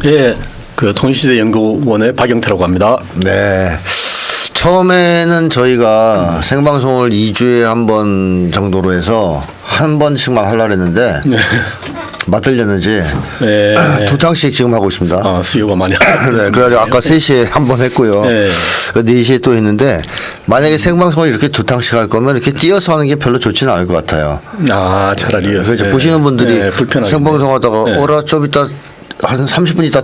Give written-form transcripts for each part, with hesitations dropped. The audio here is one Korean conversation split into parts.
예, 그 통일시대연구원의 박영태라고 합니다. 네. 처음에는 저희가 생방송을 2주에 한 번 정도로 해서 한 번씩만 하려고 했는데 맞들렸는지 두 탕씩 지금 하고 있습니다. 아, 수요가 많이. 네, 그래가지고 아까 3시에 한 번 했고요. 네. 4시에 또 했는데 만약에 생방송을 이렇게 두 탕씩 할 거면 이렇게 띄어서 하는 게 별로 좋지는 않을 것 같아요. 아, 차라리. 그래서 보시는 분들이 불편하게. 생방송 하다가 어라 좀 이따 한 30분 있다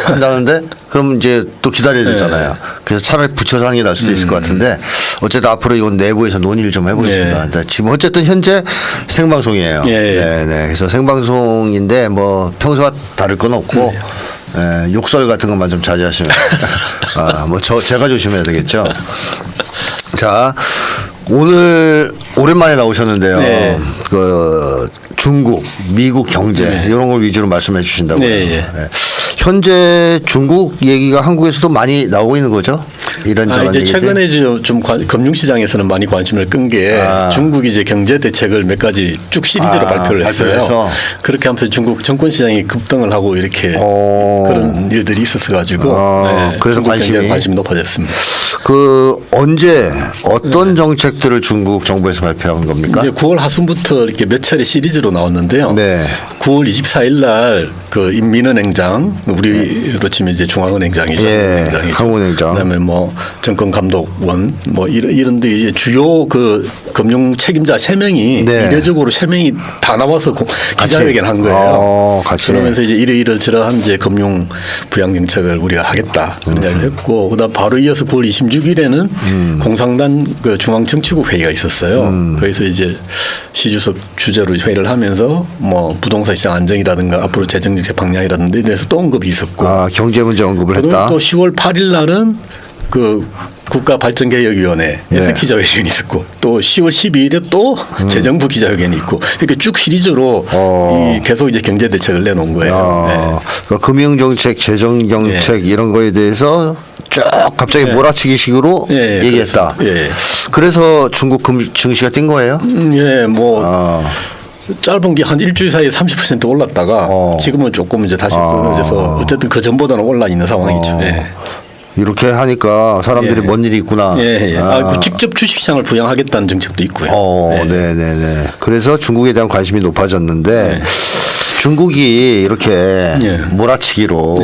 한다는데 그럼 이제 또 기다려야 되잖아요. 그래서 차라리 붙여서 하는 게 나을 수도 있을 것 같은데 어쨌든 앞으로 이건 내부에서 논의를 좀 해보겠습니다. 지금 어쨌든 현재 생방송이에요. 네, 네. 그래서 생방송인데 뭐 평소와 다를 건 없고 욕설 같은 것만 좀 자제하시면 뭐 제가 조심해야 되겠죠. 자, 오늘 오랜만에 나오셨는데요. 네. 그 중국, 미국 경제 이런 걸 위주로 말씀해 주신다고요. 네. 현재 중국 얘기가 한국에서도 많이 나오고 있는 거죠? 이런저런 이제 얘기들? 최근에 좀 금융시장에서는 많이 관심을 끈 게 중국이 이제 경제 대책을 몇 가지 쭉 시리즈로 발표를 했어요. 그렇게 하면서 중국 정권 시장이 급등을 하고 이렇게 그런 일들이 있었어가지고 그래서 관심이 높아졌습니다. 그 언제 어떤 정책들을 중국 정부에서 발표한 겁니까? 이제 9월 하순부터 이렇게 몇 차례 시리즈로 나왔는데요. 네. 9월 24일 날 그 인민은행장 우리로 치면 이제 중앙은행장이죠. 한국은행장. 그다음에 뭐 정권감독원 뭐 이런데 이제 주요 그 금융 책임자 3명이 이례적으로 3명이 다 나와서 기자회견 한 거예요. 같이. 그러면서 이제 이러저러한 이제 금융 부양 정책을 우리가 하겠다 그런 이야기를 했고 그다음 바로 이어서 9월 26일에는 공상단 그 중앙정치국 회의가 있었어요. 거기서 이제 시 주석 주재로 회의를 하면서 뭐 부동산 시장 안정이라든가 앞으로 재정정책 방향이라든가 이래서 또 언급이 있었고. 경제 문제 언급을 했다. 또 10월 8일 날은 그 국가발전개혁위원회에서 기자회견이 있었고 또 10월 12일에 또 재정부 기자회견이 있고 이렇게 쭉 시리즈로 계속 이제 경제 대책을 내놓은 거예요. 그러니까 금융정책, 재정정책 이런 거에 대해서 쭉 갑자기 몰아치기식으로 얘기했다. 그래서 중국 증시가 뛴 거예요? 짧은 게 한 일주일 사이에 30% 올랐다가 지금은 조금 이제 다시 떨어져서 어쨌든 그 전보다는 올라 있는 상황이죠. 이렇게 하니까 사람들이 뭔 일이 있구나. 그 직접 주식시장을 부양하겠다는 정책도 있고요. 네네네. 그래서 중국에 대한 관심이 높아졌는데 중국이 이렇게 몰아치기로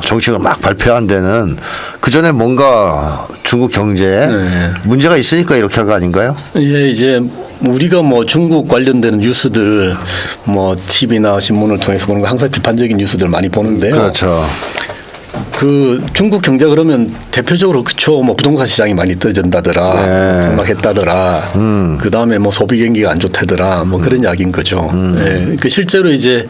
정책을 막 발표한 데는 그 전에 뭔가 중국 경제에 문제가 있으니까 이렇게 한 거 아닌가요? 이제 우리가 뭐 중국 관련된 뉴스들 뭐 TV나 신문을 통해서 보는 거 항상 비판적인 뉴스들 많이 보는데요. 그렇죠. 그 중국 경제 그러면 대표적으로 그쵸 뭐 부동산 시장이 많이 떨어진다더라, 폭락했다더라, 그 다음에 뭐 소비 경기가 안 좋다더라, 뭐 그런 이야기인 거죠. 그 실제로 이제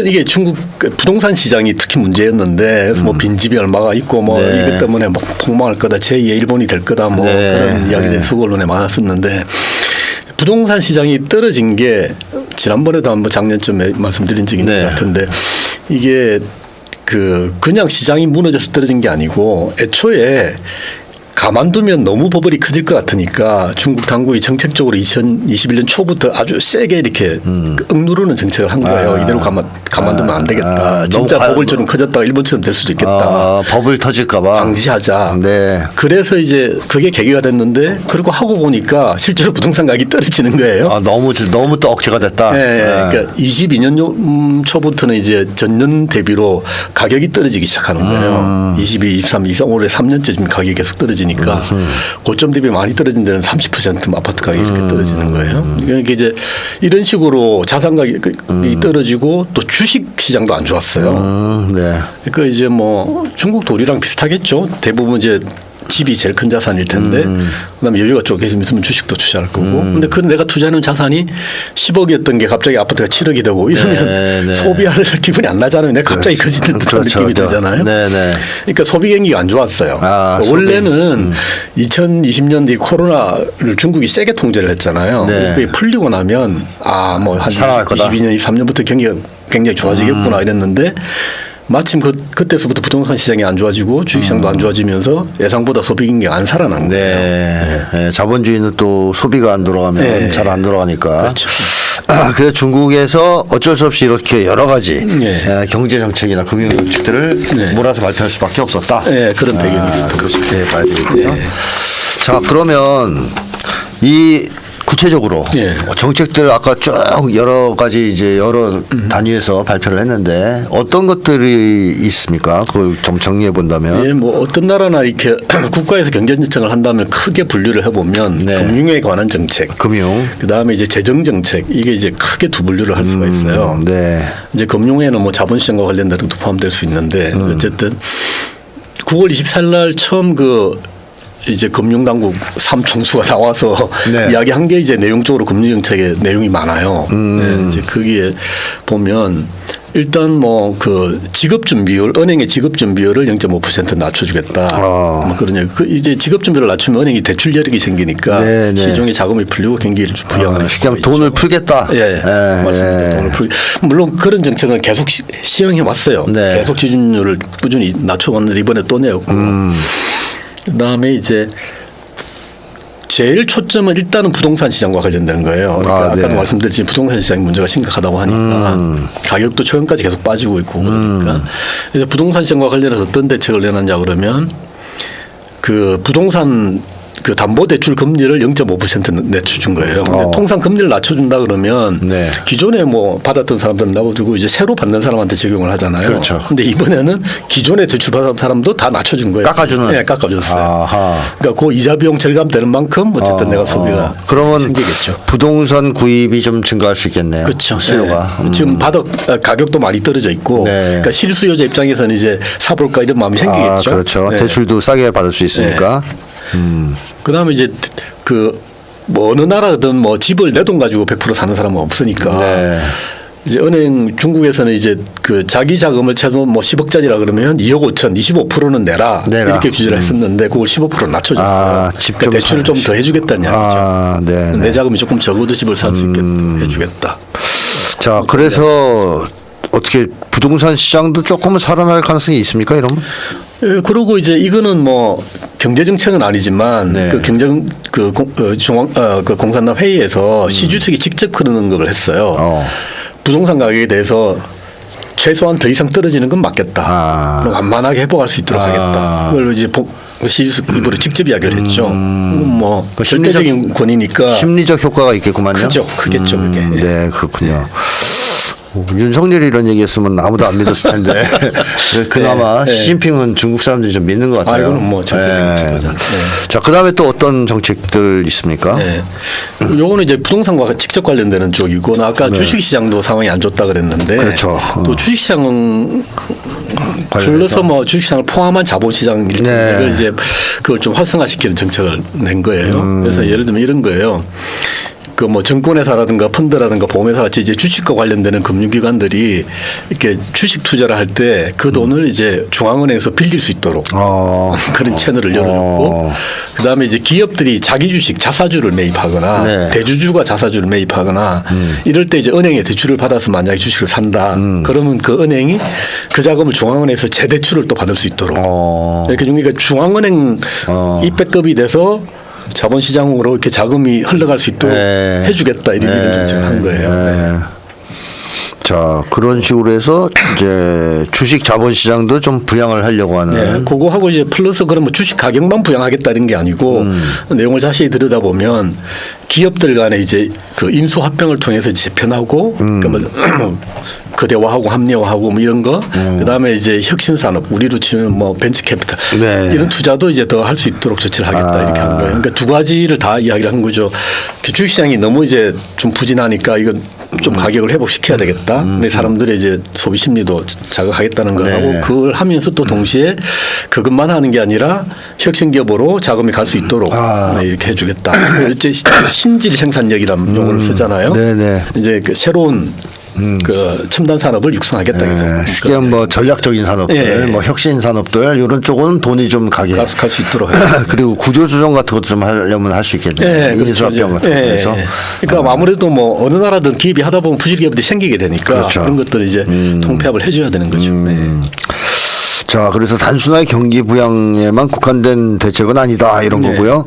이게 중국 부동산 시장이 특히 문제였는데 그래서 뭐 빈집이 얼마가 있고 뭐 이것 때문에 막 폭망할 거다, 제2의 일본이 될 거다, 뭐 그런 이야기들이 서구 언론에 많았었는데. 부동산 시장이 떨어진 게 지난번에도 한번 작년쯤에 말씀드린 적이 있는 것 같은데 이게 그냥 시장이 무너져서 떨어진 게 아니고 애초에 가만두면 너무 버블이 커질 것 같으니까 중국 당국이 정책적으로 2021년 초부터 아주 세게 이렇게 억누르는 정책을 한 거예요. 이대로 가만두면 안 되겠다. 진짜 버블처럼 커졌다가 일본처럼 될 수도 있겠다. 버블 터질까 봐. 방지하자. 그래서 이제 그게 계기가 됐는데 그리고 하고 보니까 실제로 부동산 가격이 떨어지는 거예요. 너무 또 억제가 됐다. 그러니까 22년 초부터는 이제 전년 대비로 가격이 떨어지기 시작하는 거예요. 22, 23, 24, 올해 3년째 지금 가격이 계속 떨어지니까 고점 대비 많이 떨어진 데는 30% 아파트 가격이 이렇게 떨어지는 거예요. 그러니까 이제 이런 식으로 자산 가격이 떨어지고 또 주식 시장도 안 좋았어요. 그러니까 이제 뭐 중국도 우리랑 비슷하겠죠. 대부분 이제 집이 제일 큰 자산일 텐데 그다음에 여유가 조금 있으면 주식도 투자할 거고 근데 그 내가 투자하는 자산이 10억이었던 게 갑자기 아파트가 7억이 되고 이러면 소비할 기분이 안 나잖아요. 내가 갑자기 커지는 듯한 느낌이 들잖아요. 그러니까 소비 경기가 안 좋았어요. 원래는 2020년대 코로나를 중국이 세게 통제를 했잖아요. 그게 풀리고 나면 뭐 한 22년, 23년부터 경기가 굉장히 좋아지겠구나 이랬는데 마침 그때서부터 부동산 시장이 안 좋아지고 주식시장도 안 좋아지면서 예상보다 소비 경기가 안 살아난 거예요. 자본주의는 또 소비가 안 돌아가면 잘 안 돌아가니까. 그렇죠. 그래서 중국에서 어쩔 수 없이 이렇게 여러 가지 네. 경제 정책이나 금융 정책들을 네. 몰아서 발표할 수밖에 없었다. 네, 그런 배경이 있습니다. 그렇게 봐야 되겠군요. 네. 자, 그러면 이 구체적으로 예. 정책들 아까 쭉 여러 가지 이제 여러 단위에서 발표를 했는데 어떤 것들이 있습니까? 그걸 좀 정리해 본다면. 예, 뭐 어떤 나라나 이렇게 국가에서 경제 정책을 한다면 크게 분류를 해보면 네. 금융에 관한 정책, 금융. 그 다음에 이제 재정 정책 이게 이제 크게 두 분류를 할 수가 있어요. 네. 이제 금융에는 뭐 자본시장과 관련된 것도 포함될 수 있는데 어쨌든 9월 24일 날 처음 이제 금융당국 3총수가 나와서 네. 이야기한 게 이제 내용적으로 금융정책의 내용이 많아요. 네, 이제 거기에 보면 일단 뭐 지급준비율, 은행의 지급준비율을 0.5% 낮춰주겠다. 뭐 그러냐. 이제 지급준비를 낮추면 은행이 대출 여력이 생기니까 네, 네. 시중에 자금이 풀리고 경기를 부양하는. 쉽게 하면 돈을 풀겠다. 예, 맞습니다. 돈을 풀. 물론 그런 정책은 계속 시행해 왔어요. 네. 계속 지준율을 꾸준히 낮춰왔는데 이번에 또 내었고. 그다음에 이제 제일 초점은 일단은 부동산 시장과 관련되는 거예요. 그러니까 아까도 네. 말씀드렸지만 부동산 시장 문제가 심각하다고 하니까 가격도 최근까지 계속 빠지고 있고 그러니까 그래서 부동산 시장과 관련해서 어떤 대책을 내놨냐 그러면 부동산 담보대출 금리를 0.5% 낮춰준 거예요. 근데 통상 금리를 낮춰준다 그러면 네. 기존에 뭐 받았던 사람들은 놔두고 이제 새로 받는 사람한테 적용을 하잖아요. 그렇죠. 근데 이번에는 기존에 대출 받은 사람도 다 낮춰준 거예요. 깎아주는. 네, 깎아줬어요. 아하. 그러니까 그 이자 비용 절감되는 만큼 어쨌든 내가 소비가 그러면 생기겠죠. 부동산 구입이 좀 증가할 수 있겠네요. 그렇죠. 수요가. 네. 지금 가격도 많이 떨어져 있고, 네. 그러니까 실수요자 입장에서는 이제 사볼까 이런 마음이 생기겠죠. 그렇죠. 네. 대출도 싸게 받을 수 있으니까. 그다음에 이제 뭐 어느 나라든 뭐 집을 내 돈 가지고 100% 사는 사람은 없으니까. 네. 이제 은행 중국에서는 이제 자기 자금을 최소 뭐 10억짜리라 그러면 2억 5천 25%는 내라 이렇게 규제를 했었는데 그걸 15% 낮춰줬어요. 집 그러니까 좀 대출을 좀 더 해주겠다는 이야기죠. 네. 내 자금이 조금 적어도 집을 살 수 있게 해주겠다. 자, 그래서 어떻게 부동산 시장도 조금은 살아날 가능성이 있습니까, 이러면? 예, 그리고 이제 이거는 뭐 경제 정책은 아니지만 네. 공산당 회의에서 시주석이 직접 그런 언급을 했어요. 부동산 가격에 대해서 최소한 더 이상 떨어지는 건 맞겠다. 그럼 완만하게 회복할 수 있도록 하겠다. 그걸 이제 시주석 입으로 직접 이야기를 했죠. 뭐 절대적인 권위니까 심리적 효과가 있겠구만요. 크죠, 크겠죠, 그게. 네, 그렇군요. 윤석열이 이런 얘기했으면 아무도 안 믿었을 텐데 그나마 네. 시진핑은 중국 사람들이 좀 믿는 것 같아요. 이거는 뭐 절대적인 거죠. 자, 그다음에 또 어떤 정책들 있습니까? 네. 요거는 이제 부동산과 직접 관련되는 쪽이고 아까 주식시장도 상황이 안 좋다 그랬는데 그렇죠. 또 주식시장은 플러스 뭐 주식시장을 포함한 자본시장 네. 이제 그걸 좀 활성화시키는 정책을 낸 거예요. 그래서 예를 들면 이런 거예요. 뭐 증권회사라든가 펀드라든가 보험회사 같이 이제 주식과 관련되는 금융기관들이 이렇게 주식 투자를 할 때 그 돈을 이제 중앙은행에서 빌릴 수 있도록 그런 채널을 열어줬고 그다음에 이제 기업들이 자기 주식 자사주를 매입하거나 네. 대주주가 자사주를 매입하거나 이럴 때 이제 은행에 대출을 받아서 만약에 주식을 산다 그러면 그 은행이 그 자금을 중앙은행에서 재대출을 또 받을 수 있도록 이렇게 그러니까 중앙은행 입백급이 돼서 자본시장으로 이렇게 자금이 흘러갈 수 있도록 해주겠다 이런 정책을 한 거예요. 자, 그런 식으로 해서 이제 주식 자본시장도 좀 부양을 하려고 하는. 네, 그거 하고 이제 플러스 그러면 주식 가격만 부양하겠다는 게 아니고 내용을 자세히 들여다보면 기업들 간에 이제 인수 합병을 통해서 재편하고 그러니까 뭐 거대화하고 합리화하고 뭐 이런 거 그다음에 이제 혁신산업 우리로 치면 뭐 벤처캐피탈 이런 투자도 이제 더 할 수 있도록 조치를 하겠다 이렇게 한 거예요. 그러니까 두 가지를 다 이야기를 한 거죠. 주식시장이 너무 이제 좀 부진하니까 이건 좀 가격을 회복시켜야 되겠다. 근데 사람들의 이제 소비 심리도 자극하겠다는 거하고 그걸 하면서 또 동시에 그것만 하는 게 아니라 혁신 기업으로 자금이 갈 수 있도록 이렇게 해주겠다. 이제 신질 생산력이라는 용어를 쓰잖아요. 네네. 이제 새로운 첨단 산업을 육성하겠다. 쉽게 뭐 전략적인 산업들, 뭐 혁신 산업들 이런 쪽은 돈이 좀 가게 갈 수 있도록 그리고 구조 조정 같은 것도 좀 하려면 할 수 있겠네요. 인수합병 같은 거에서. 그러니까 아무래도 뭐 어느 나라든 기업이 하다 보면 부실 기업들이 생기게 되니까 그렇죠. 그런 것들을 이제 통폐합을 해줘야 되는 거죠. 자, 그래서 단순하게 경기 부양에만 국한된 대책은 아니다 이런 네. 거고요.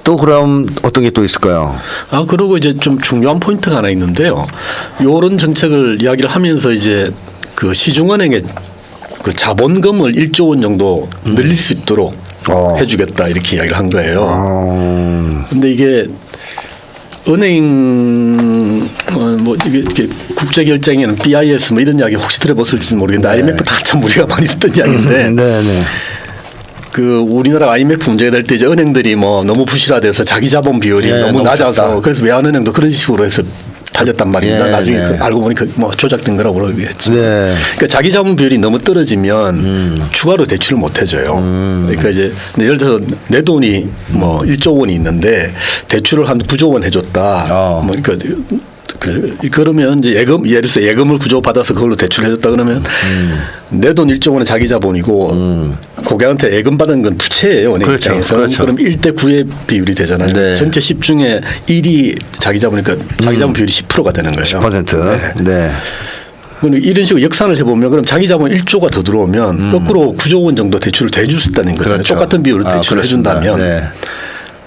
또 그럼 어떤 게 또 있을까요? 그리고 이제 좀 중요한 포인트가 하나 있는데요. 요런 정책을 이야기를 하면서 이제 그 시중은행의 그 자본금을 1조 원 정도 늘릴 수 있도록 해주겠다 이렇게 이야기를 한 거예요. 근데 이게 은행 뭐 이게 국제 결제에는 BIS 뭐 이런 이야기 혹시 들어보실지 모르겠는데 IMF 다 참 우리가 많이 듣던 이야기인데 네. 그 우리나라 IMF 문제가 될 때 이제 은행들이 뭐 너무 부실화돼서 자기 자본 비율이 너무 너무 낮아서 작다. 그래서 외환은행도 그런 식으로 해서 달렸단 말입니다. 나중에 알고 보니 뭐 조작된 거라고 그러겠지. 네. 그러니까 자기 자본 비율이 너무 떨어지면 추가로 대출을 못 해줘요. 그러니까 이제 예를 들어서 내 돈이 뭐 1조 원이 있는데 대출을 한 9조 원 해줬다. 뭐 그러니까 그러면 이제 예를 들어서 예금을 구조 받아서 그걸로 대출을 해줬다 그러면 내 돈 1조 원은 자기 자본이고 고객한테 예금 받은 건 부채예요. 은행 그렇죠. 입장에서. 그렇죠. 그럼 1대 9의 비율이 되잖아요. 네. 전체 10 중에 1이 자기 자본이니까 자기 자본 비율이 10%가 되는 거예요. 10%. 네. 그럼 이런 식으로 역산을 해보면 그럼 자기 자본 1조가 더 들어오면 거꾸로 9조 원 정도 대출을 더 해줄 수 있다는 거잖아요. 그렇죠. 똑같은 비율로 대출을 그렇습니다. 해준다면. 네.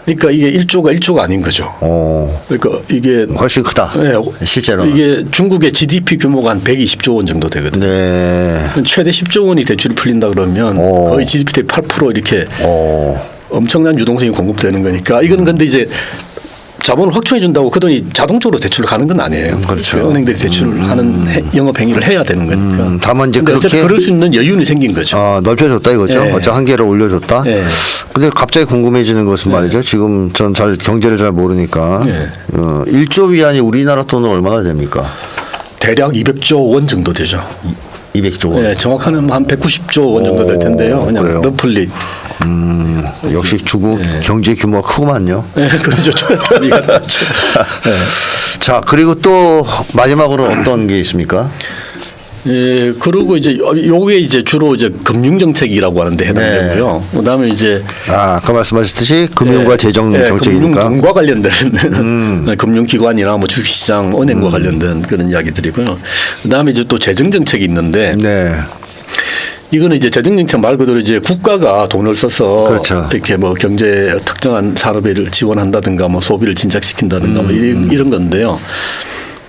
그러니까 이게 1조가 아닌 거죠. 그러니까 이게 훨씬 크다. 네, 실제로. 이게 중국의 GDP 규모가 한 120조 원 정도 되거든요. 네. 최대 10조 원이 대출이 풀린다 그러면 거의 GDP 대비 8% 이렇게 엄청난 유동성이 공급되는 거니까 이거는 근데 이제 자본을 확충해 준다고 그 돈이 자동적으로 대출로 가는 건 아니에요. 그렇죠. 은행들이 대출을 하는 영업 행위를 해야 되는 거니까. 다만 이제 근데 어쨌든 그렇게 그럴 수 있는 여유는 생긴 거죠. 넓혀줬다 이거죠. 네. 어째 한계를 올려줬다. 네. 근데 갑자기 궁금해지는 것은 말이죠. 지금 전 경제를 잘 모르니까 네. 1조 위안이 우리나라 돈은 얼마나 됩니까? 대략 200조 원 정도 되죠. 200조 원. 네, 정확하는 한 190조 원 정도 될 텐데요. 그냥 그래요? 러플리. 역시 중국 경제 규모가 크구만요. 네, 그렇죠. 이해가 되죠. 네. 자, 그리고 또 마지막으로 어떤 게 있습니까? 예, 그리고 이제 요게 이제 주로 이제 금융 정책이라고 하는데 해당되고요. 그다음에 이제 아까 말씀하셨듯이 금융과 재정 정책이니까. 금융과 관련된 금융기관이나 뭐 주식시장, 은행과 관련된 그런 이야기들이고요. 그다음에 이제 또 재정 정책이 있는데 네. 이거는 이제 재정 정책 말 그대로 이제 국가가 돈을 써서 그렇죠. 이렇게 뭐 경제 특정한 산업을 지원한다든가 뭐 소비를 진작시킨다든가 뭐 이런 건데요.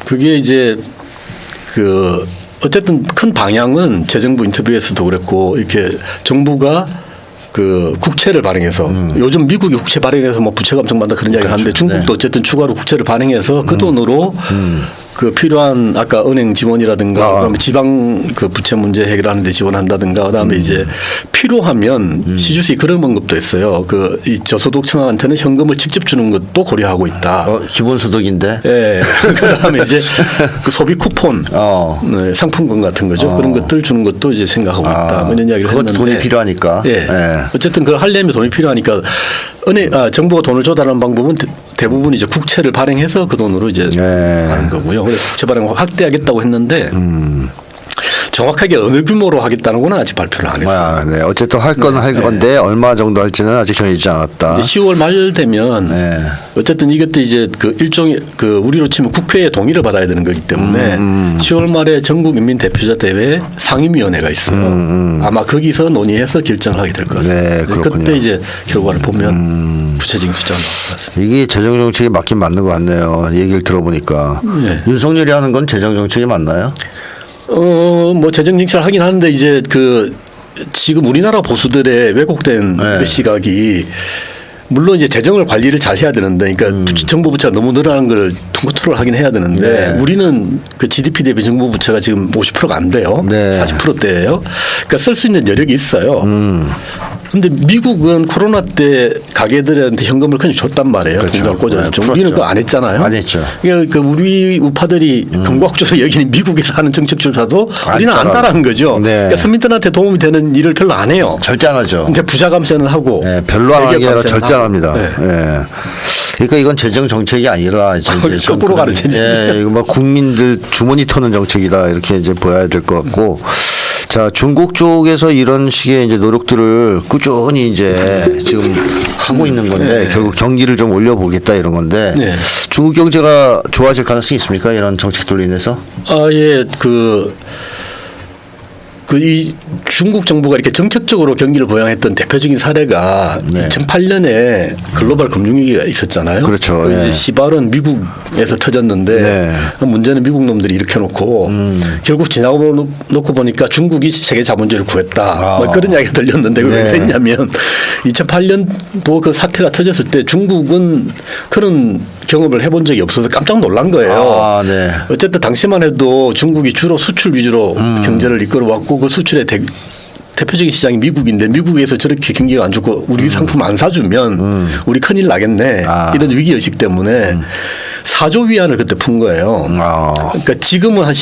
그게 이제 그 어쨌든 큰 방향은 재정부 인터뷰에서도 그랬고 이렇게 정부가 그 국채를 발행해서 요즘 미국이 국채 발행해서 뭐 부채가 엄청 많다 그런 이야기를 하는데 중국도 어쨌든 추가로 국채를 발행해서 그 돈으로 그 필요한 아까 은행 지원이라든가 그다음에 지방 그 부채 문제 해결하는 데 지원한다든가 그다음에 이제 필요하면 시주세 그런 방법도 있어요. 그 이 저소득층한테는 현금을 직접 주는 것도 고려하고 있다. 기본소득인데. 예. 그다음에 이제 그 소비 쿠폰, 네, 상품권 같은 거죠. 그런 것들 주는 것도 이제 생각하고 있다. 뭐 이런 이야기를 그것도 했는데. 돈이 필요하니까. 예. 예. 어쨌든 그걸 하려면 돈이 필요하니까 정부가 돈을 조달하는 방법은 대부분 이제 국채를 발행해서 그 돈으로 이제 하는 거고요. 그래서 국채 발행을 확대하겠다고 했는데 정확하게 어느 규모로 하겠다는 건 아직 발표를 안 했어요. 네. 어쨌든 할 건 할 건데 얼마 정도 할지는 아직 정해지지 않았다. 10월 말 되면 어쨌든 이것도 이제 그 일종의 그 우리로 치면 국회의 동의를 받아야 되는 거기 때문에 10월 말에 전국인민대표자 대회 상임위원회가 있어요. 아마 거기서 논의해서 결정을 하게 될 것 같습니다. 네, 그렇군요. 그때 이제 결과를 보면 구체적인 숫자가 나올 것 같습니다. 이게 재정 정책이 맞긴 맞는 것 같네요. 얘기를 들어보니까 윤석열이 하는 건 재정 정책이 맞나요? 뭐 재정 정책을 하긴 하는데 이제 그 지금 우리나라 보수들의 왜곡된 시각이 물론 이제 재정을 관리를 잘 해야 되는데, 그러니까 정부 부채가 너무 늘어나는 걸 컨트롤 하긴 해야 되는데, 우리는 그 GDP 대비 정부 부채가 지금 50%가 안 돼요. 40%대예요. 그러니까 쓸 수 있는 여력이 있어요. 근데 미국은 코로나 때 가게들한테 현금을 그냥 줬단 말이에요. 공장을 꽂아줬죠. 우리는 그거 안 했잖아요. 안 했죠. 그러니까 우리 우파들이 금과국적으로 여기는 미국에서 하는 정책조차도 우리는 안 따라한 거죠. 그러니까 서민들한테 도움이 되는 일을 별로 안 해요. 절대 안 하죠. 근데 부자 감세는 하고. 별로 안 하는 게 아니라 절대 안 합니다. 네. 그러니까 이건 재정 정책이 아니라 이제 거꾸로 가는 재정. 이거 뭐 국민들 주머니 터는 정책이다 이렇게 이제 보여야 될 것 같고. 자, 중국 쪽에서 이런 식의 이제 노력들을 꾸준히 이제 지금 하고 있는 건데 결국 경기를 좀 올려보겠다 이런 건데 중국 경제가 좋아질 가능성이 있습니까? 이런 정책들로 인해서? 예, 이 중국 정부가 이렇게 정책적으로 경기를 부양했던 대표적인 사례가 네. 2008년에 글로벌 금융위기가 있었잖아요. 그렇죠. 이제 예. 시발은 미국에서 터졌는데 네. 문제는 미국 놈들이 일으켜놓고 결국 지나고 놓고 보니까 중국이 세계 자본주의를 구했다. 뭐 그런 이야기가 들렸는데 왜 네. 그랬냐면 2008년도 그 사태가 터졌을 때 중국은 그런 경험을 해본 적이 없어서 깜짝 놀란 거예요. 네. 어쨌든 당시만 해도 중국이 주로 수출 위주로 경제를 이끌어왔고 그 수출의 대표적인 시장이 미국인데 미국에서 저렇게 경기가 안 좋고 우리 상품 안 사주면 우리 큰일 나겠네. 이런 위기의식 때문에 4조 위안을 그때 푼 거예요. 그러니까 지금은 한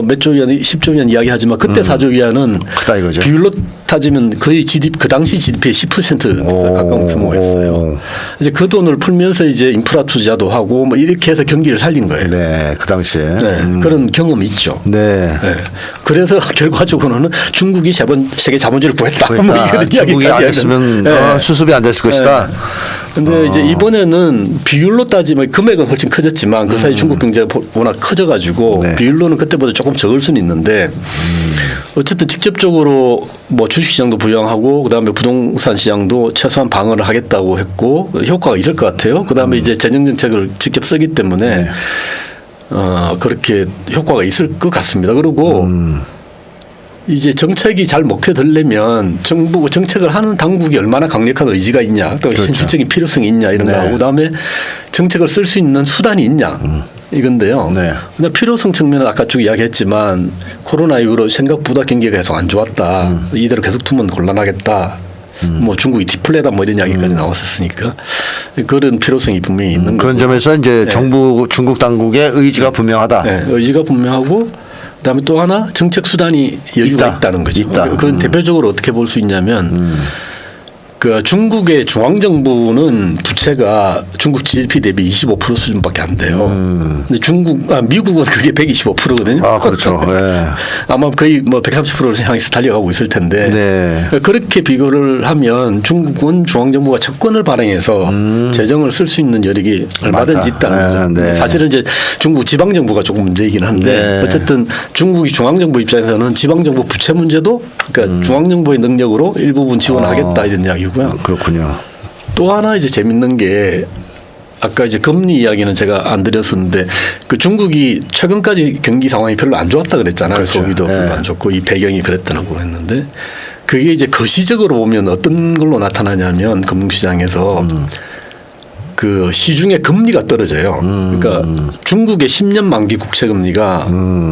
몇 조 위안, 10조 위안 이야기하지만 그때 4조 위안은 크다 이거죠. 비율로 따지면 거의 그 당시 GDP의 10% 가까운 규모였어요. 이제 그 돈을 풀면서 이제 인프라 투자도 하고 뭐 이렇게 해서 경기를 살린 거예요. 네, 그 당시에. 네, 그런 경험이 있죠. 네. 네. 그래서 결과적으로는 중국이 세계 자본주의를 구했다. 뭐 이런 중국이 안 이야기까지 했으면 네. 수습이 안 됐을 것이다. 근데 이제 이번에는 비율로 따지면 금액은 훨씬 커졌지만 그 사이 중국 경제가 워낙 커져가지고 네. 비율로는 그때보다 조금 적을 수는 있는데 어쨌든 직접적으로 뭐 주식시장도 부양하고 그다음에 부동산 시장도 최소한 방어를 하겠다고 했고 효과가 있을 것 같아요. 그다음에 이제 재정 정책을 직접 쓰기 때문에 그렇게 효과가 있을 것 같습니다. 그리고 이제 정책이 잘 먹혀들려면 정책을 하는 당국이 얼마나 강력한 의지가 있냐, 또 그렇죠. 현실적인 필요성이 있냐 이런 네. 거하고 그다음에 정책을 쓸 수 있는 수단이 있냐 이건데요. 네. 근데 필요성 측면은 아까 쭉 이야기했지만 코로나 이후로 생각보다 경기가 계속 안 좋았다. 이대로 계속 두면 곤란하겠다. 뭐 중국이 디플레다 뭐 이런 이야기까지 나왔었으니까 그런 필요성이 분명히 있는 그런 거고. 점에서 이제 네. 정부 중국 당국의 의지가 분명하다. 네, 의지가 분명하고 그다음에 또 하나 정책 수단이 여유가 있다는 거죠. 있다. 그건 대표적으로 어떻게 볼 수 있냐면 그 중국의 중앙 정부는 부채가 중국 GDP 대비 25% 수준밖에 안 돼요. 근데 미국은 그게 125%거든요. 아, 그렇죠. 네. 아마 거의 뭐 130%를 향해서 달려가고 있을 텐데 네. 그렇게 비교를 하면 중국은 중앙 정부가 채권을 발행해서 재정을 쓸 수 있는 여력이 얼마든지 많다. 있다는 거죠. 네. 사실은 이제 중국 지방 정부가 조금 문제이긴 한데 네. 어쨌든 중국이 중앙 정부 입장에서는 지방 정부 부채 문제도 그러니까 중앙 정부의 능력으로 일부분 지원하겠다 이런 이야기고요. 그렇군요. 또 하나 이제 재밌는 게 아까 이제 금리 이야기는 제가 안 드렸었는데 그 중국이 최근까지 경기 상황이 별로 안 좋았다 그랬잖아요. 그렇죠. 소비도 네. 별로 안 좋고 이 배경이 그랬더라고 했는데 그게 이제 거시적으로 보면 어떤 걸로 나타나냐면 금융시장에서 그 시중의 금리가 떨어져요. 그러니까 중국의 10년 만기 국채 금리가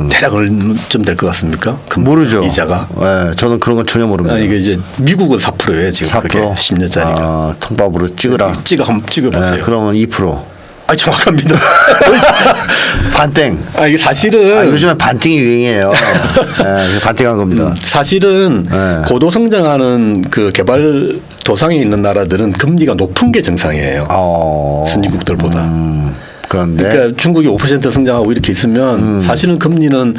대략 얼마쯤 될 것 같습니까? 모르죠. 이자가. 네, 저는 그런 건 전혀 모릅니다. 이게 이제 미국은 4%예요. 지금 4%? 그게 10년짜리가. 아, 통밥으로 찍으라. 한번 찍어보세요. 네, 그러면 2%. 정확합니다. 반땡. 이게 사실은 요즘에 반땡이 유행이에요. 네, 반땡한 겁니다. 사실은 네. 고도 성장하는 그 개발 도상에 있는 나라들은 금리가 높은 게 정상이에요. 선진국들보다. 그런데 그러니까 중국이 5% 성장하고 이렇게 있으면 사실은 금리는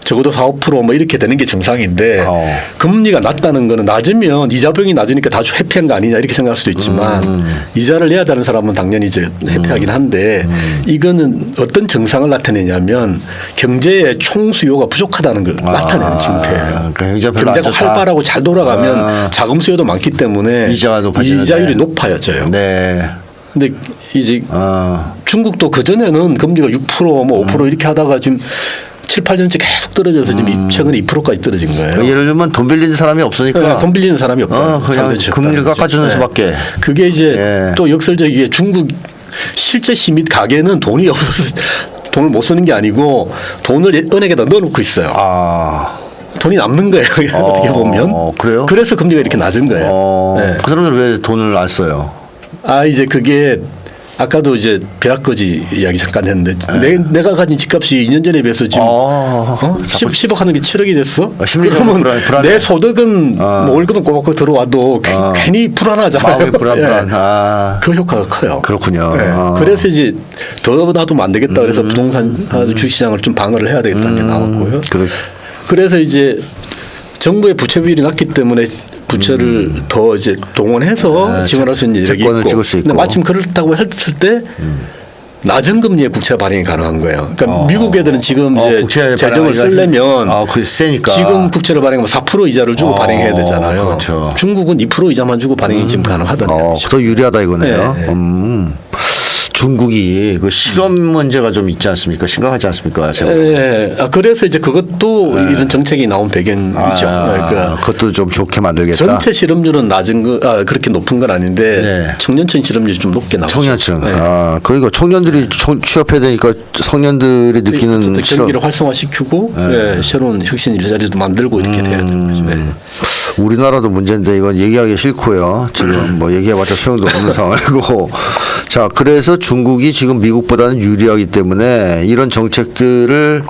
적어도 4, 5%뭐 이렇게 되는 게 정상인데 금리가 낮다는 거는 낮으면 이자병이 낮으니까 다 회피한 거 아니냐 이렇게 생각할 수도 있지만 이자를 내야 되는 사람은 당연히 이제 회피하긴 한데 이거는 어떤 증상을 나타내냐면 경제의 총 수요가 부족하다는 걸 나타내는 징표예요. 그러니까 경제가 활발하고 잘 돌아가면 자금 수요도 많기 때문에 이자가 높아지는데. 이자율이 높아져요. 네. 근데 이제 중국도 그전에는 금리가 6% 뭐 5% 이렇게 하다가 지금 7, 8년째 계속 떨어져서 지금 최근에 2%까지 떨어진 거예요. 예를 들면 돈 빌리는 사람이 없으니까 네, 돈 빌리는 사람이 없다. 그냥 금리를 깎아주는 수밖에. 그게 이제 또 역설적이게 중국 실제 시민 가게는 돈이 없어서 돈을 못 쓰는 게 아니고 돈을 은행에다 넣어놓고 있어요. 돈이 남는 거예요. 어떻게 보면. 그래요? 그래서 금리가 이렇게 낮은 거예요. 네. 그 사람들 왜 돈을 안 써요? 이제 그게 아까도 이제 벼락거지 이야기 잠깐 했는데 내가 가진 집값이 2년 전에 비해서 지금 10억 하는 게 7억이 됐어? 심리적으로 그러면 불안해. 내 소득은 뭐 월급은 꼬박꼬박 들어와도 괜히 불안하잖아요. 마음이 불안. 그 효과가 커요. 그렇군요. 네. 그래서 이제 더 놔두면 안 되겠다 그래서 부동산 주식시장을 좀 방어를 해야 되겠다는 게 나왔고요. 그래서 이제 정부의 부채 비율이 낮기 때문에 부채를 더 이제 동원해서 지원할 수 있는 여력이 있고. 찍을 수 있고. 근데 마침 그렇다고 했을 때 낮은 금리의 국채 발행이 가능한 거예요. 그러니까 미국 애들은 지금 이제 국채 재정을 발행하기가 쓰려면 그 세니까 지금 국채를 발행하면 4% 이자를 주고 발행해야 되잖아요. 그렇죠. 중국은 2% 이자만 주고 발행이 지금 가능하다는 더 유리하다 이거네요. 네. 중국이 그 실업 문제가 좀 있지 않습니까? 심각하지 않습니까? 제가. 예. 그래서 이제 그것도 이런 정책이 나온 배경이죠. 그러니까 그것도 좀 좋게 만들겠다. 전체 실업률은 낮은 거, 그렇게 높은 건 아닌데 네. 청년층 실업률이 좀 높게 나오죠. 청년층. 네. 그러니까 청년들이 취업해야 되니까 청년들이 느끼는 어쨌든 경기를 활성화시키고 새로운 혁신 일자리도 만들고 이렇게 돼야 되는 거죠. 네. 우리나라도 문제인데 이건 얘기하기 싫고요. 지금 뭐 얘기해봤자 소용도 없는 상황이고. 자, 그래서 중국이 지금 미국보다는 유리하기 때문에 이런 정책들을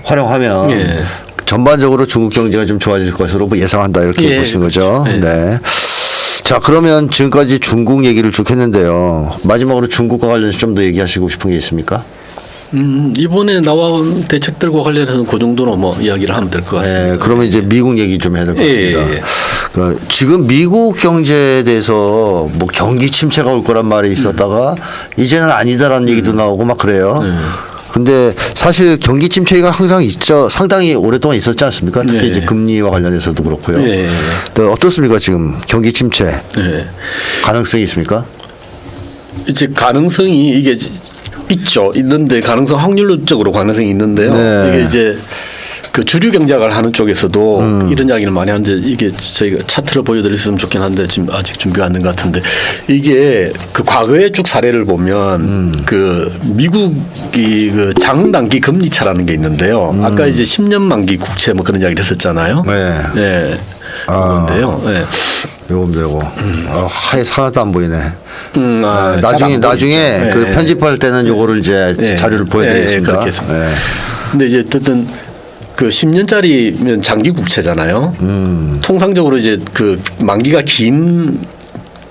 활용하면 예. 전반적으로 중국 경제가 좀 좋아질 것으로 뭐 예상한다 이렇게 예, 보시는 거죠. 그렇죠. 예. 네. 자, 그러면 지금까지 중국 얘기를 쭉 했는데요. 마지막으로 중국과 관련해서 좀 더 얘기하시고 싶은 게 있습니까? 이번에 나온 대책들과 관련해서는 그 정도로 뭐 이야기를 하면 될 것 같습니다. 네, 그러면 이제 미국 얘기 좀 해야 될 것 같습니다. 예. 그 지금 미국 경제에 대해서 뭐 경기 침체가 올 거란 말이 있었다가 이제는 아니다라는 얘기도 나오고 막 그래요. 근데 사실 경기 침체가 항상 있죠. 상당히 오랫동안 있었지 않습니까? 특히 네. 이제 금리와 관련해서도 그렇고요. 네. 또 어떻습니까 지금 경기 침체 네. 가능성이 있습니까? 이제 가능성이 이게 있죠. 있는데 확률적으로 가능성이 있는데요. 네. 이게 이제 그 주류 경제학을 하는 쪽에서도 이런 이야기를 많이 하는데 이게 저희가 차트를 보여드렸으면 좋긴 한데 지금 아직 준비가 안 된 것 같은데 이게 그 과거의 쭉 사례를 보면 그 미국이 그 장단기 금리 차라는 게 있는데요. 아까 이제 10년 만기 국채 뭐 그런 이야기를 했었잖아요. 네. 네. 그런데요. 네. 요겁니다, 요거. 하얘 하나도 안 보이네. 잘안 나중에 보이죠. 그 네. 편집할 때는 요거를 이제 네. 자료를 보여드리겠습니다. 그렇게 했습니다. 네. 근데 이제 어쨌든 그 10년짜리면 장기 국채잖아요. 통상적으로 이제 그 만기가 긴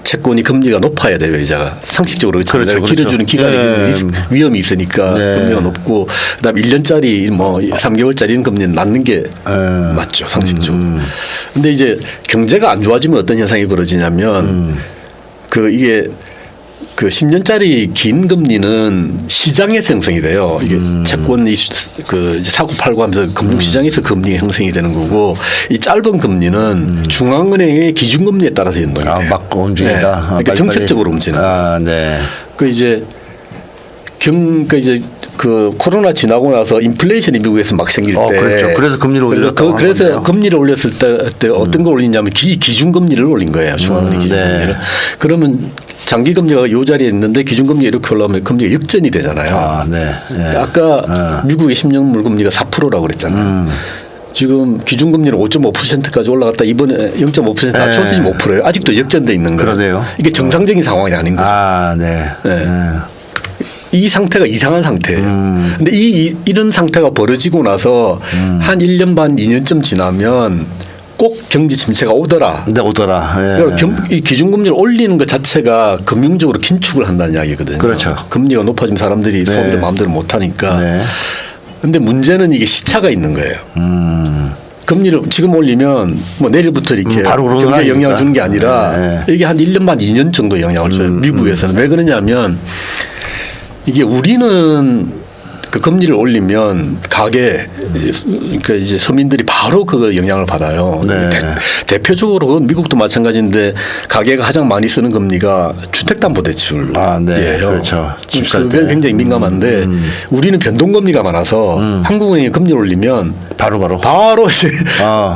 채권이 금리가 높아야 돼요, 이자가. 상식적으로 그렇죠, 길어주는 기간이 네. 위험이 있으니까 네. 금리가 높고 그다음에 1년짜리 뭐 3개월짜리는 금리는 낮는 게 맞죠, 상식적으로. 근데 이제 경제가 안 좋아지면 어떤 현상이 벌어지냐면 그 이게 그 10년짜리 긴 금리는 시장에서 형성이 돼요. 이게 채권이 그 이제 사고 팔고 하면서 금융시장에서 금리가 형성이 되는 거고 이 짧은 금리는 중앙은행의 기준금리에 따라서 연동이 돼요. 막 움직인다. 네. 그러니까 정책적으로 움직이는. 네. 그 이제 그 코로나 지나고 나서 인플레이션이 미국에서 막 생길 때 그렇죠. 그래서 금리를 올렸다고 그래서 하는 건데요. 금리를 올렸을 때 어떤 걸 올리냐면 기준금리를 올린 거예요. 중앙은행 기준금리를. 네. 그러면 장기금리가 이 자리에 있는데 기준금리가 이렇게 올라오면 금리가 역전이 되잖아요. 네. 네. 아까 미국의 10년 물금리가 4%라고 그랬잖아요. 지금 기준금리는 5.5%까지 올라갔다 이번에 0.5% 낮춰서 5%예요. 아직도 역전돼 있는 거예요. 그러네요. 이게 정상적인 상황이 아닌 거죠. 네. 네. 이 상태가 이상한 상태예요. 근데 이런 상태가 벌어지고 나서 한 1년 반, 2년쯤 지나면 꼭 경기 침체가 오더라. 네, 오더라. 그러니까 이 기준금리를 올리는 것 자체가 금융적으로 긴축을 한다는 이야기거든요. 그렇죠. 금리가 높아지면 사람들이 소비를 마음대로 못 하니까. 네. 근데 문제는 이게 시차가 있는 거예요. 금리를 지금 올리면 뭐 내일부터 이렇게 바로 오르는 거 경제에 영향을 아닙니까? 주는 게 아니라 이게 한 1년 반, 2년 정도 영향을 줘요. 미국에서는. 왜 그러냐면 이게 우리는 그 금리를 올리면 가게 그러니까 이제 서민들이 바로 그 영향을 받아요. 네. 대표적으로 그건 미국도 마찬가지인데 가게가 가장 많이 쓰는 금리가 주택담보대출. 네. 그렇죠. 집 살 그게 때. 굉장히 민감한데 우리는 변동금리가 많아서 한국은행이 금리를 올리면 바로 이제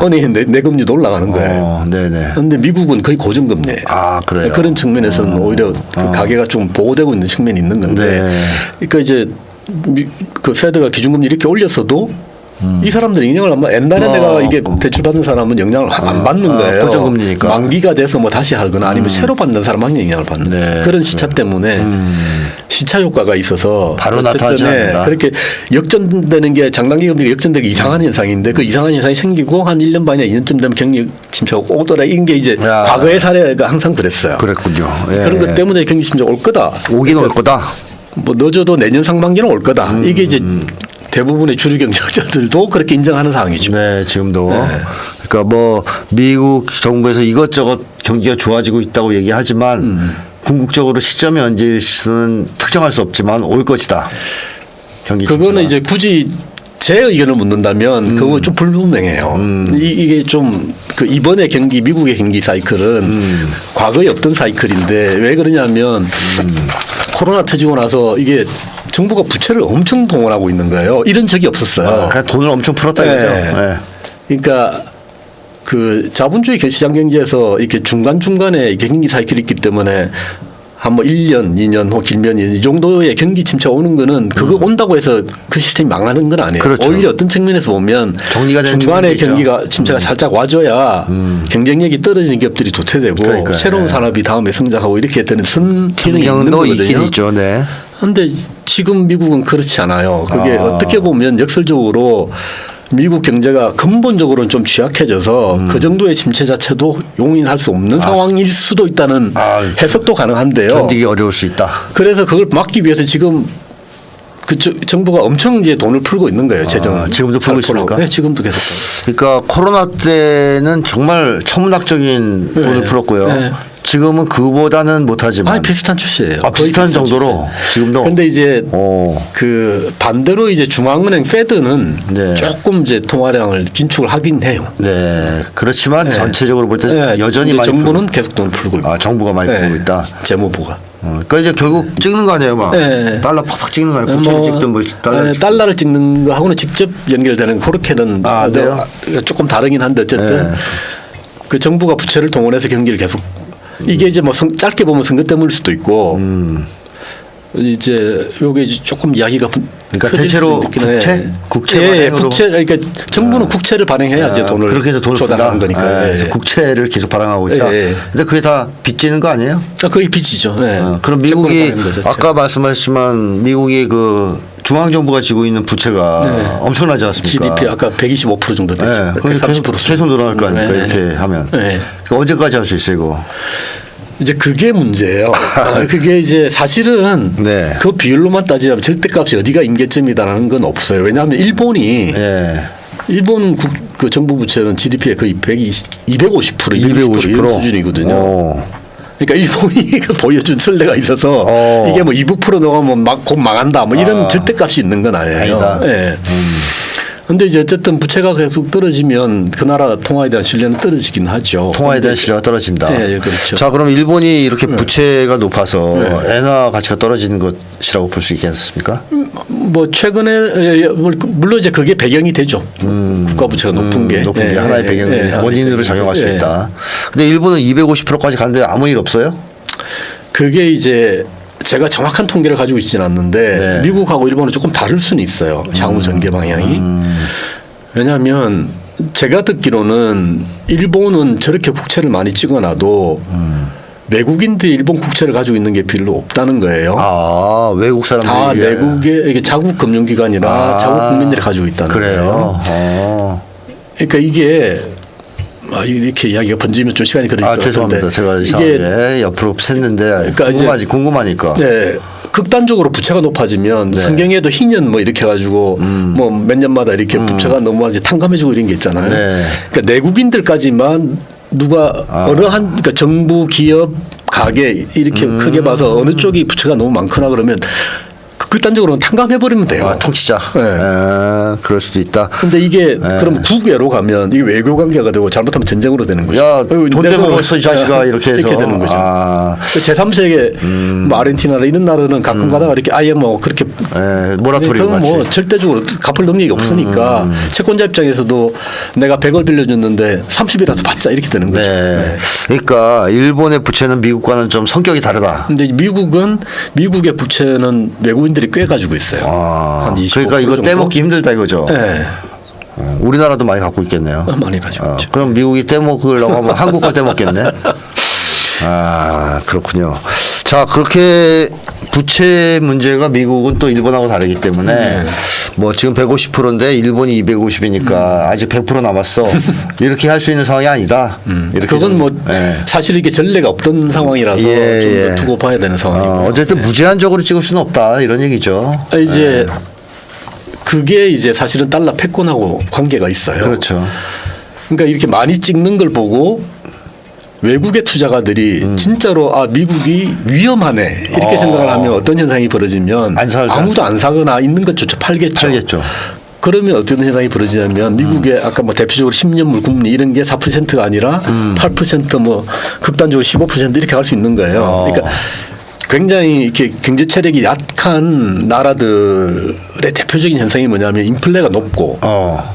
은행의 내 금리도 올라가는 거예요. 네네. 그런데 미국은 거의 고정금리예요. 그래요. 그런 측면에서는 오히려 그 가게가 좀 보호되고 있는 측면이 있는 건데, 네. 그러니까 이제 그 페드가 기준금리 이렇게 올렸어도 이 사람들이 영향을 안 받. 옛날에 내가 이게 대출 받는 사람은 영향을 안 받는 거예요. 고정금리니까. 만기가 돼서 뭐 다시 하거나 아니면 새로 받는 사람만 영향을 받는 네. 그런 시차 때문에 시차 효과가 있어서 바로 나타나지 않는다. 그렇게 역전되는 게 장단기 금리가 역전되기 이상한 현상인데 그 이상한 현상이 생기고 한 1년 반이나 2년쯤 되면 경기 침체가 오더라 이런 게 이제 과거의 사례가 항상 그랬어요. 그랬군요. 그런 것 때문에 경기 침체가 올 거다. 오긴 올 거다. 뭐 늦어도 내년 상반기는 올 거다. 이게 이제 대부분의 주류 경제학자들도 그렇게 인정하는 상황이죠. 네, 지금도. 그러니까 뭐 미국 정부에서 이것저것 경기가 좋아지고 있다고 얘기하지만 궁극적으로 시점이 언제일지는 특정할 수 없지만 올 것이다. 경기 그거는 침체가. 이제 굳이 제 의견을 묻는다면 그거 좀 불분명해요. 이게 좀 그 이번에 경기 미국의 경기 사이클은 과거에 없던 사이클인데 왜 그러냐면 코로나 터지고 나서 이게 정부가 부채를 엄청 동원하고 있는 거예요. 이런 적이 없었어요. 그냥 돈을 엄청 풀었다 네. 이거죠. 네. 그러니까 그 자본주의 시장 경제에서 이렇게 중간중간에 경기 사이클이 있기 때문에 한 뭐 1년, 2년 혹 길면 이 정도의 경기 침체가 오는 거는 그거 온다고 해서 그 시스템이 망하는 건 아니에요. 그렇죠. 오히려 어떤 측면에서 보면 정리가 되는 중간에 측면도 경기가 침체가 살짝 와줘야 경쟁력이 떨어지는 기업들이 도태되고 그러니까요. 새로운 네. 산업이 다음에 성장하고 이렇게 되는 선기능이 있는 성장도 있긴 거거든요. 있죠. 네. 그런데 지금 미국은 그렇지 않아요. 그게 어떻게 보면 역설적으로 미국 경제가 근본적으로는 좀 취약해져서 그 정도의 침체 자체도 용인할 수 없는 상황일 수도 있다는 해석도 가능한데요. 견디기 어려울 수 있다. 그래서 그걸 막기 위해서 지금 그 정부가 엄청 이제 돈을 풀고 있는 거예요. 재정. 지금도 풀고 있습니까? 네, 지금도 계속. 그러니까 코로나 때는 정말 천문학적인 돈을 풀었고요. 네. 지금은 그보다는 못하지만 비슷한 추세예요. 아, 거의 비슷한 정도로 추세. 지금도. 근데 이제 오. 그 반대로 이제 중앙은행 페드는 네. 조금 이제 통화량을 긴축을 하긴 해요. 네. 그렇지만 네. 전체적으로 볼 때 네, 여전히 근데 많이 정부는 계속 돈을 풀고 있고. 정부가 많이 풀고 있다. 재무부가. 그러니까 이제 결국 찍는 거 아니에요, 막 네. 달러 팍팍 찍는 거 아니에요. 구체를 찍든 뭘 달러. 달러를 찍는 거하고는 직접 연결되는 그렇게는 그래요? 조금 다르긴 한데 어쨌든 네. 그 정부가 부채를 동원해서 경기를 계속 이게 이제 뭐 짧게 보면 선거 때문일 수도 있고 이제 요게 이제 조금 이야기가 그러니까 커질 대체로 수도 있긴 해. 국채 예, 발행으로. 국채 그러니까 정부는 국채를 발행해야지 돈을 그렇게 해서 돈을 조달하는 푼다. 거니까. 네, 그래서 예. 국채를 계속 발행하고 있다. 예, 예. 근데 그게 다 빚지는 거 아니에요? 거의 빚이죠. 예. 그럼 채권을 미국이 발행하는 거죠, 아까 말씀하셨지만 미국이 그 중앙 정부가 지고 있는 부채가 엄청나지 않습니까? GDP 아까 125% 정도 되죠. 네, 그게 130% 계속 늘어날 거 아닙니까? 네. 이렇게 하면. 네. 그러니까 언제까지 할 수 있어요, 이거? 이제 그게 문제예요. 그게 이제 사실은 네. 그 비율로만 따지면 절대값이 어디가 임계점이다라는 건 없어요. 왜냐하면 일본이 예. 일본 그 정부 부채는 GDP의 거의 250% 250% 이런 수준이거든요. 그러니까 일본이 보여준 선례가 있어서 이게 뭐 2% 넘어가면 곧 망한다 뭐 이런 절대값이 있는 건 아니에요. 아니다. 예. 근데 이제 어쨌든 부채가 계속 떨어지면 그 나라 통화에 대한 신뢰는 떨어지긴 하죠. 통화에 대한 신뢰가 떨어진다. 네, 그렇죠. 자, 그럼 일본이 이렇게 부채가 높아서 엔화 가치가 떨어지는 것이라고 볼 수 있겠습니까? 뭐 최근에 물론 이제 그게 배경이 되죠. 국가 부채가 높은 게 높은 게 예, 하나의 예, 배경 예, 원인으로 작용할 수 예. 있다. 근데 일본은 250%까지 갔는데 아무 일 없어요? 그게 이제 제가 정확한 통계를 가지고 있지는 않는데 미국하고 일본은 조금 다를 수는 있어요. 향후 전개 방향이. 왜냐하면 제가 듣기로는 일본은 저렇게 국채를 많이 찍어놔도 외국인들이 일본 국채를 가지고 있는 게 별로 없다는 거예요. 외국 사람들이 다 외국의 이게 자국 금융기관이나 자국 국민들이 가지고 있다는 그래요. 거예요. 그러니까 이게 이렇게 이야기가 번지면 좀 시간이 걸릴 것 같은데 죄송합니다. 제가 이상하게 옆으로 샜는데 그러니까 궁금하니까. 네. 극단적으로 부채가 높아지면 성경에도 희년 뭐 이렇게 해가지고 뭐 몇 년마다 이렇게 부채가 너무 이제 탕감해지고 이런 게 있잖아요. 네. 그러니까 내국인들까지만 누가 어느 한 그러니까 정부, 기업, 가게 이렇게 크게 봐서 어느 쪽이 부채가 너무 많거나 그러면 극단적으로는 탕감해버리면 돼요. 통치자. 네. 그럴 수도 있다. 근데 이게 그럼 국외로 가면 이게 외교 관계가 되고 잘못하면 전쟁으로 되는 거죠. 야, 돈 내가 떼먹었어 이 자식아 이렇게 해서. 이렇게 되는 거죠. 제3세계 뭐 아르헨티나나 이런 나라는 가끔 가다가 이렇게 아예 뭐 그렇게 모라토리움 그건 같이. 뭐 절대적으로 갚을 능력이 없으니까 채권자 입장에서도 내가 100을 빌려줬는데 30이라도 받자 이렇게 되는 거죠. 네. 그러니까 일본의 부채는 미국과는 좀 성격이 다르다. 근데 미국의 부채는 외국인들이 꽤 가지고 있어요. 한 25% 그러니까 이거 정도? 떼먹기 힘들다 이거죠. 네. 우리나라도 많이 갖고 있겠네요. 많이 가지고 있죠. 그럼 미국이 떼먹으려고 하면 한국과 떼먹겠네. 그렇군요. 자, 그렇게 부채 문제가 미국은 또 일본하고 다르기 때문에 뭐 지금 150%인데 일본이 250이니까 아직 100% 남았어. 이렇게 할 수 있는 상황이 아니다. 이렇게 그건 뭐 예. 사실 이게 전례가 없던 상황이라서 좀 더 두고 봐야 되는 상황이고. 어쨌든 무제한적으로 찍을 수는 없다 이런 얘기죠. 이제 그게 이제 사실은 달러 패권하고 관계가 있어요. 그렇죠. 그러니까 이렇게 많이 찍는 걸 보고 외국의 투자가들이 진짜로 아 미국이 위험하네 이렇게 생각을 하면 어떤 현상이 벌어지면 안 살죠. 아무도 안 사거나 있는 것조차 팔겠죠. 팔겠죠. 그러면 어떤 현상이 벌어지냐면 미국의 아까 뭐 대표적으로 10년물 금리 이런 게 4%가 아니라 8%뭐 극단적으로 15% 이렇게 갈 수 있는 거예요. 그러니까 굉장히 이렇게 경제 체력이 약한 나라들의 대표적인 현상이 뭐냐면 인플레가 높고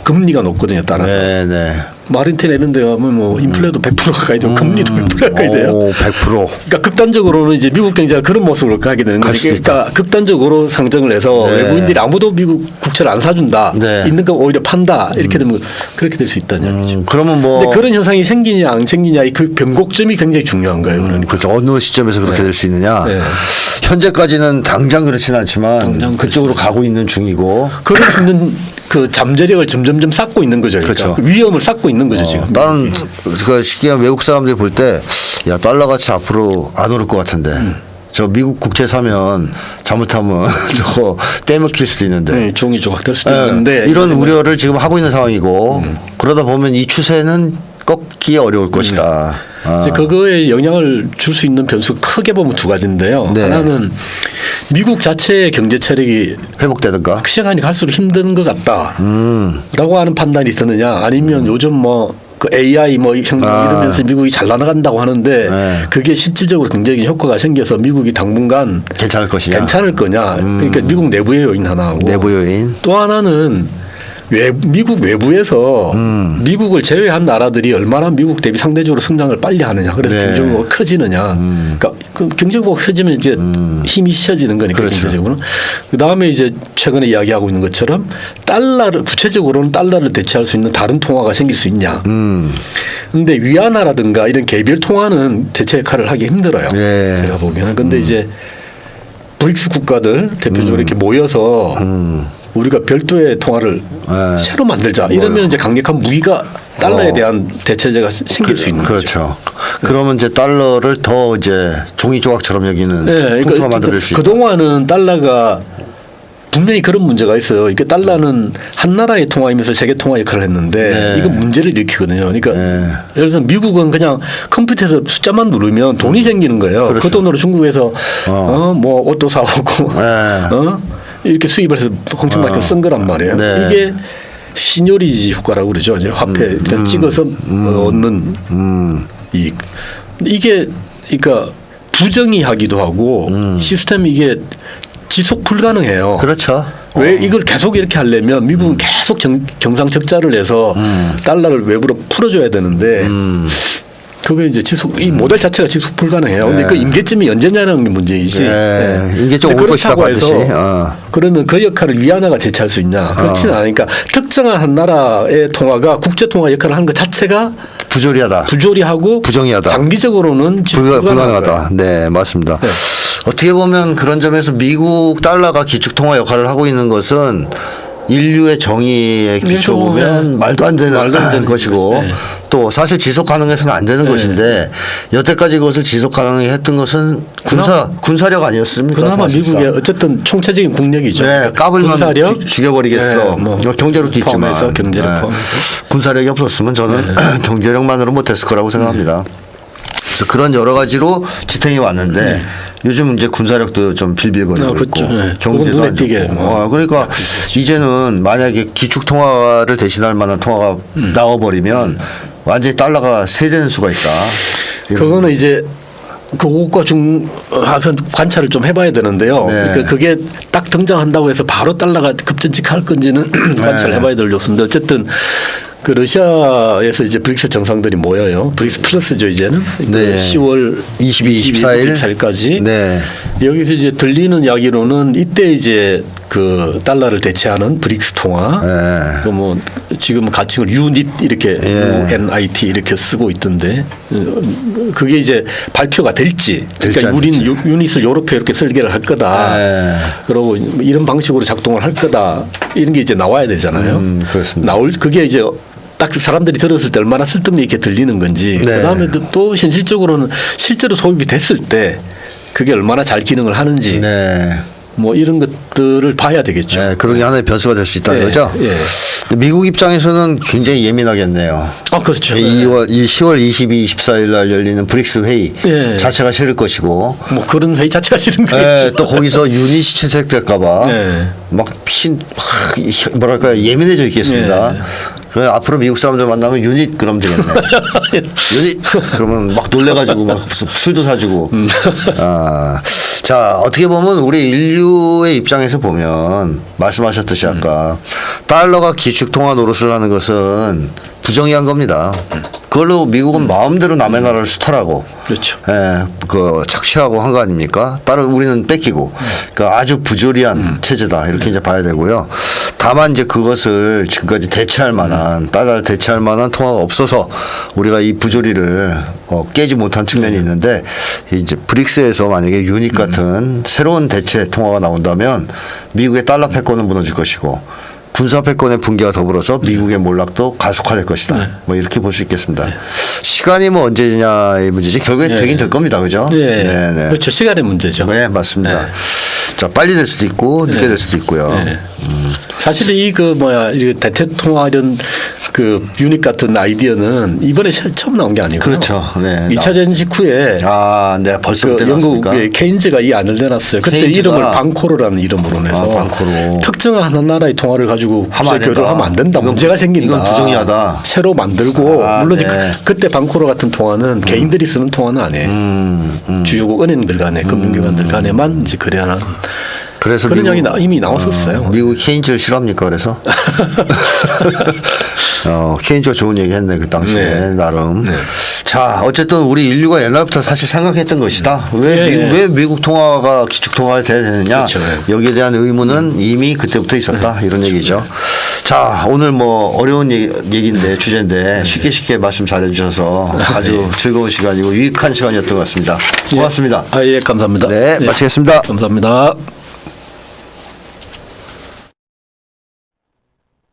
금리가 높거든요. 따라서. 네네. 마린테나 이런 데 가면 뭐 인플레도 100% 가까이 되고 금리도 100% 가까이 돼요. 100%. 그러니까 극단적으로는 이제 미국 경제가 그런 모습으로 가게 되는 갈 거니까 수도 그러니까 극단적으로 상정을 해서 네. 외국인들이 아무도 미국 국채를 안 사준다. 네. 있는 거 오히려 판다. 이렇게 되면 그렇게 될 수 있다는 얘기죠. 그러면 뭐 근데 그런 현상이 생기냐 안 생기냐 그 변곡점이 굉장히 중요한 거예요. 그러니까. 그렇죠. 어느 시점에서 그렇게 될 수 있느냐. 네. 현재까지는 당장 그렇지는 않지만 당장 그쪽으로 가고 있는 중이고. 그럴 수 있는 그 잠재력을 점점점 쌓고 있는 거죠. 그러니까 그렇죠. 그 위험을 쌓고 있는 거죠 지금. 나는 그 쉽게 외국 사람들이 볼 때 야 달러 가치 앞으로 안 오를 것 같은데 저 미국 국채 사면 잘못하면 저거 떼먹힐 수도 있는데 종이 조각될 수도 예, 있는데 이런 우려를 지금 하고 있는 상황이고 그러다 보면 이 추세는 꺾기 어려울 것이다. 이제 그거에 영향을 줄 수 있는 변수가 크게 보면 두 가지인데요. 네. 하나는 미국 자체의 경제 체력이 회복되든가. 시간이 갈수록 힘든 것 같다라고 하는 판단이 있었느냐 아니면 요즘 뭐 그 AI 뭐 이러면서 미국이 잘 나가간다고 하는데 네. 그게 실질적으로 굉장히 효과가 생겨서 미국이 당분간 괜찮을 것이냐. 괜찮을 거냐. 그러니까 미국 내부의 요인 하나하고 내부 요인. 또 하나는 미국 외부에서 미국을 제외한 나라들이 얼마나 미국 대비 상대적으로 성장을 빨리 하느냐. 그래서 네. 경제국가 커지느냐. 그러니까 그 경제국가 커지면 이제 힘이 쉬어지는 거니까 그렇죠. 경제적으로. 그 다음에 이제 최근에 이야기하고 있는 것처럼 달러를 구체적으로는 달러를 대체할 수 있는 다른 통화가 생길 수 있냐. 근데 위안화라든가 이런 개별 통화는 대체 역할을 하기 힘들어요. 예. 제가 보기에는. 근데 이제 브릭스 국가들 대표적으로 이렇게 모여서 우리가 별도의 통화를 네. 새로 만들자. 이러면 이제 강력한 무기가 달러에 대한 대체제가 생길 수 있는 거죠. 그렇죠. 그러면 이제 달러를 더 이제 종이 조각처럼 여기는 네, 통화 만들 수 있다. 그동안은 달러가 분명히 그런 문제가 있어요. 이게 달러는 한 나라의 통화이면서 세계 통화 역할을 했는데 네. 이거 문제를 일으키거든요. 그러니까 네. 예를 들어서 미국은 그냥 컴퓨터에서 숫자만 누르면 돈이 생기는 거예요. 그렇죠. 그 돈으로 중국에서 뭐 옷도 사오고 네. 이렇게 수입을 해서 엄청나게 쓴 거란 말이에요. 네. 이게 시뇨리지 효과라고 그러죠. 이제 화폐 찍어서 얻는 이익. 이게 그러니까 부정의하기도 하고 시스템이 이게 지속 불가능해요. 그렇죠. 왜 이걸 계속 이렇게 하려면 미국은 계속 경상적자를 해서 달러를 외부로 풀어줘야 되는데 그게 이제 이 모델 자체가 지속 불가능해요. 근데 네. 그 임계점이 언제냐는 게 문제이지. 네. 임계점 근데 올 것이다, 그렇다고 해서 반드시. 그러면 그 역할을 위안화가 대체할 수 있냐? 그렇지는 않으니까 특정한 한 나라의 통화가 국제 통화 역할을 하는 것 자체가 부조리하다. 부조리하고 부정의하다. 장기적으로는 지속 불가능하다. 네, 맞습니다. 네. 어떻게 보면 그런 점에서 미국 달러가 기축 통화 역할을 하고 있는 것은 인류의 정의에 비춰보면 네. 말도 안 되는 것이고 네. 또 사실 지속 가능해서는 안 되는 것인데 여태까지 그것을 지속 가능하게 했던 것은 군사력 아니었습니까? 그나마 사실상. 미국의 어쨌든 총체적인 국력이죠. 네, 그러니까 까불면 군사력 죽여버리겠어. 네, 뭐 경제력도 있지만 포함해서 경제력 네. 포함해서. 군사력이 없었으면 저는 경제력만으로 못했을 거라고 생각합니다. 그래서 그런 여러 가지로 지탱이 왔는데 요즘 이제 군사력도 좀 빌빌거리고 그렇죠. 있고 네. 경제도 눈에 안 띄게 좋고. 뭐. 그러니까 이제는 만약에 기축 통화를 대신할 만한 통화가 나와버리면 완전히 달러가 세되는 수가 있다. 그거는 이제 그것과 관찰을 좀 해봐야 되는데요. 네. 그러니까 그게 딱 등장한다고 해서 바로 달러가 급전직할 건지는 관찰을 해봐야 될 요소인데 어쨌든 그 러시아에서 이제 브릭스 정상들이 모여요. 브릭스 플러스죠 이제는. 네. 10월 24일. 네. 여기서 이제 들리는 이야기로는 이때 이제 그 달러를 대체하는 브릭스 통화. 네. 그 뭐 지금 가칭을 유닛 이렇게 UNIT 이렇게 쓰고 있던데 그게 이제 발표가 될지. 그러니까 우리는 유닛을 이렇게 설계를 할 거다. 네. 그리고 이런 방식으로 작동을 할 거다. 이런 게 이제 나와야 되잖아요. 그렇습니다. 그게 이제 딱 사람들이 들었을 때 얼마나 설득력 있게 들리는 건지 네. 그다음에 또 현실적으로는 실제로 도입이 됐을 때 그게 얼마나 잘 기능을 하는지 네. 뭐 이런 것들을 봐야 되겠죠. 네, 그런 게 하나의 변수가 될 수 있다는 예, 거죠. 예. 근데 미국 입장에서는 굉장히 예민하겠네요. 아, 그렇죠. 10월 22, 24일 날 열리는 브릭스 회의 예. 자체가 싫을 것이고 뭐 그런 회의 자체가 싫은 예, 거겠죠. 또 거기서 유닛이 채택될까봐 예. 막 뭐랄까 예민해져 있겠습니다. 예. 그래 앞으로 미국 사람들 만나면 유닛 그럼 되겠네. 유닛 그러면 막 놀래가지고 막 술도 사주고. 아, 자 어떻게 보면 우리 인류의 입장에서 보면 말씀하셨듯이 아까 달러가 기축 통화 노릇을 하는 것은 부정의한 겁니다. 그걸로 미국은 마음대로 남의 나라를 수탈하고, 그렇죠. 예, 그 착취하고 한 거 아닙니까? 다른 우리는 뺏기고, 그러니까 아주 부조리한 체제다 이렇게 이제 봐야 되고요. 다만 이제 그것을 지금까지 대체할 만한 달러를 대체할 만한 통화가 없어서 우리가 이 부조리를 깨지 못한 측면이 있는데 이제 브릭스에서 만약에 유닛 같은 새로운 대체 통화가 나온다면 미국의 달러 패권은 무너질 것이고. 군사 패권의 붕괴와 더불어서 미국의 몰락도 가속화될 것이다. 뭐 이렇게 볼 수 있겠습니다. 시간이 뭐 언제냐의 문제지 결국에 되긴 될 겁니다. 그죠? 네. 네, 네. 그렇죠. 시간의 문제죠. 네, 맞습니다. 네. 자, 빨리 될 수도 있고 늦게 될 수도 있고요. 네. 사실 이 이 대체통화련 그 유닛 같은 아이디어는 이번에 처음 나온 게 아니고요. 그렇죠. 네. 2차 전직 후에 아, 네, 벌써 그 그때 영국 나왔습니까? 케인즈가 이 안을 내놨어요. 그때 케인즈가 이름을 방코르라는 이름으로 내서 방코르. 특정한 하나 나라의 통화를 가지고 하면 안 국제 교류를 된다. 하면 안 된다. 이건 문제가 생긴다. 이건 부정의하다. 새로 만들고 아, 물론 네. 그때 방코르 같은 통화는 개인들이 쓰는 통화는 아니에요. 주요국 은행들 간에 금융기관들 간에만 이제 거래하는 그래서 그런 미국- 이야기 이미 나왔었어요. 미국 케인즈를 싫어합니까? 그래서 케인즈가 좋은 얘기 했네 그 당시에 네. 나름. 네. 자 어쨌든 우리 인류가 옛날부터 사실 생각했던 것이다. 왜, 예, 왜 미국 통화가 기축 통화가 돼야 되느냐? 그렇죠. 여기에 대한 의무는 이미 그때부터 있었다 이런 얘기죠. 자 오늘 뭐 어려운 얘기인데 주제인데 쉽게 말씀 잘해주셔서 아주 즐거운 시간이고 유익한 시간이었던 것 같습니다. 고맙습니다. 예, 감사합니다. 네, 마치겠습니다. 감사합니다.